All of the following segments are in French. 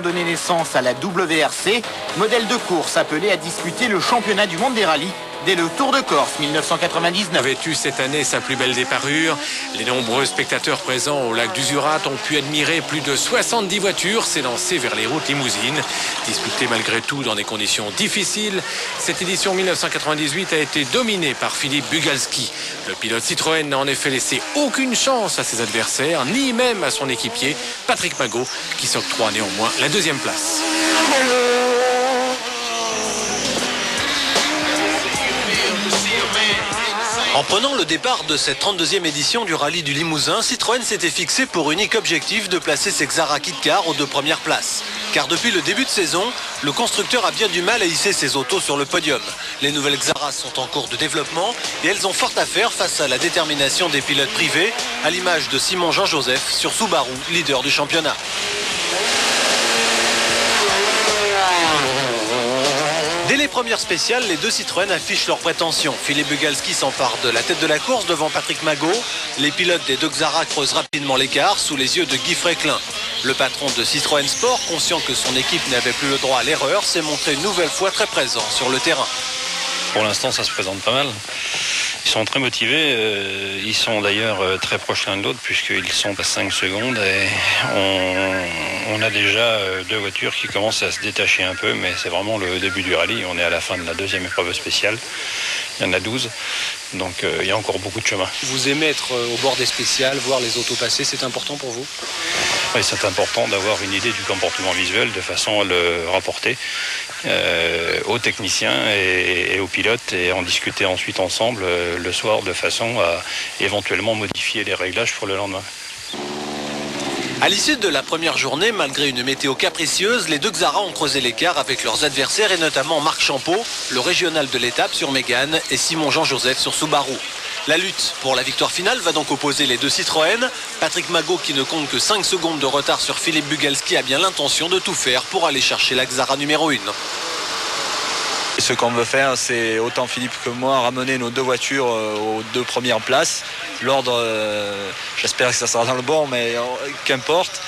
donné naissance à la WRC, modèle de course appelé à disputer le championnat du monde des rallyes dès le Tour de Corse 1999. Vêtu cette année sa plus belle déparure, les nombreux spectateurs présents au lac d'Usurat ont pu admirer plus de 70 voitures s'élancer vers les routes limousines. Disputée malgré tout dans des conditions difficiles, cette édition 1998 a été dominée par Philippe Bugalski. Le pilote Citroën n'a en effet laissé aucune chance à ses adversaires, ni même à son équipier, Patrick Magot, qui s'octroie néanmoins la deuxième place. En prenant le départ de cette 32e édition du rallye du Limousin, Citroën s'était fixé pour unique objectif de placer ses Xara Kit-Car aux 2 premières places. Car depuis le début de saison, le constructeur a bien du mal à hisser ses autos sur le podium. Les nouvelles Xara sont en cours de développement et elles ont fort à faire face à la détermination des pilotes privés, à l'image de Simon Jean-Joseph sur Subaru, leader du championnat. Dès les premières spéciales, les 2 Citroën affichent leurs prétentions. Philippe Bugalski s'empare de la tête de la course devant Patrick Magot. Les pilotes des 2 Xara creusent rapidement l'écart sous les yeux de Guy Fréquelin. Le patron de Citroën Sport, conscient que son équipe n'avait plus le droit à l'erreur, s'est montré une nouvelle fois très présent sur le terrain. Pour l'instant, ça se présente pas mal. Ils sont très motivés, ils sont d'ailleurs très proches l'un de l'autre puisqu'ils sont à 5 secondes et on a déjà 2 voitures qui commencent à se détacher un peu, mais c'est vraiment le début du rallye. On est à la fin de la 2e épreuve spéciale, il y en a 12, donc il y a encore beaucoup de chemin. Vous aimez être au bord des spéciales, voir les autos passer, c'est important pour vous? Oui, c'est important d'avoir une idée du comportement visuel de façon à le rapporter aux techniciens et aux pilotes et en discuter ensuite ensemble le soir de façon à éventuellement modifier les réglages pour le lendemain. À l'issue de la première journée, malgré une météo capricieuse, les 2 Xara ont creusé l'écart avec leurs adversaires et notamment Marc Champeau, le régional de l'étape sur Mégane, et Simon Jean-Joseph sur Subaru. La lutte pour la victoire finale va donc opposer les 2 Citroën. Patrick Magot, qui ne compte que 5 secondes de retard sur Philippe Bugalski, a bien l'intention de tout faire pour aller chercher la Xara numéro 1. Ce qu'on veut faire, c'est autant Philippe que moi ramener nos 2 voitures aux 2 premières places. L'ordre, j'espère que ça sera dans le bon, mais qu'importe,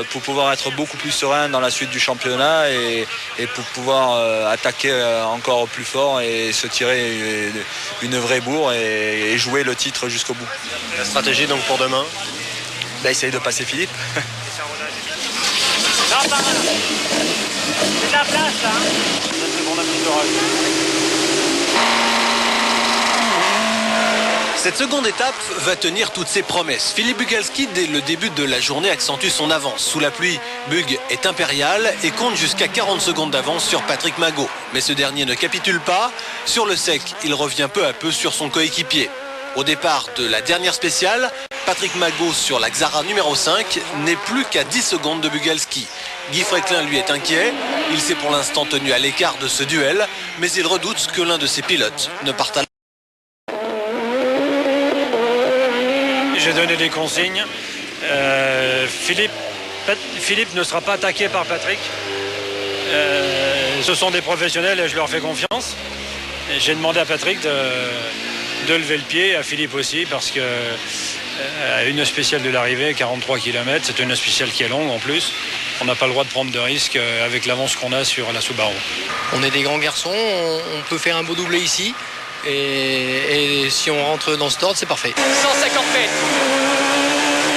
pour pouvoir être beaucoup plus serein dans la suite du championnat et pour pouvoir attaquer encore plus fort et se tirer une vraie bourre et jouer le titre jusqu'au bout. La stratégie donc pour demain? Essayer de passer Philippe. C'est la place, hein. Cette seconde étape va tenir toutes ses promesses. Philippe Bugalski, dès le début de la journée, accentue son avance. Sous la pluie, Bug est impérial et compte jusqu'à 40 secondes d'avance sur Patrick Magot. Mais ce dernier ne capitule pas. Sur le sec, il revient peu à peu sur son coéquipier. Au départ de la dernière spéciale, Patrick Magot sur la Xara numéro 5 n'est plus qu'à 10 secondes de Bugalski. Guy Fréquelin lui est inquiet, il s'est pour l'instant tenu à l'écart de ce duel, mais il redoute que l'un de ses pilotes ne parte à J'ai donné des consignes. Philippe ne sera pas attaqué par Patrick. Ce sont des professionnels et je leur fais confiance. J'ai demandé à Patrick de lever le pied, à Philippe aussi, parce que une spéciale de l'arrivée, 43 km, c'est une spéciale qui est longue en plus. On n'a pas le droit de prendre de risques avec l'avance qu'on a sur la Subaru. On est des grands garçons, on peut faire un beau doublé ici. Et si on rentre dans ce ordre, c'est parfait. 150 mètres.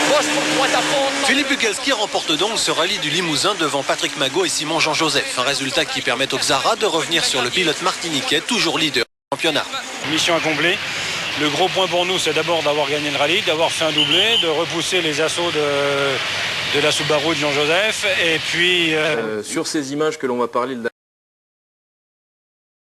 Gauche pour droite à fond. Philippe Bugalski remporte donc ce rallye du Limousin devant Patrick Magot et Simon Jean-Joseph. Un résultat qui permet aux Xara de revenir sur le pilote martiniquais, toujours leader du championnat. Mission accomplie. Le gros point pour nous, c'est d'abord d'avoir gagné le rallye, d'avoir fait un doublé, de repousser les assauts de la Subaru de Jean-Joseph. Et puis sur ces images que l'on va parler de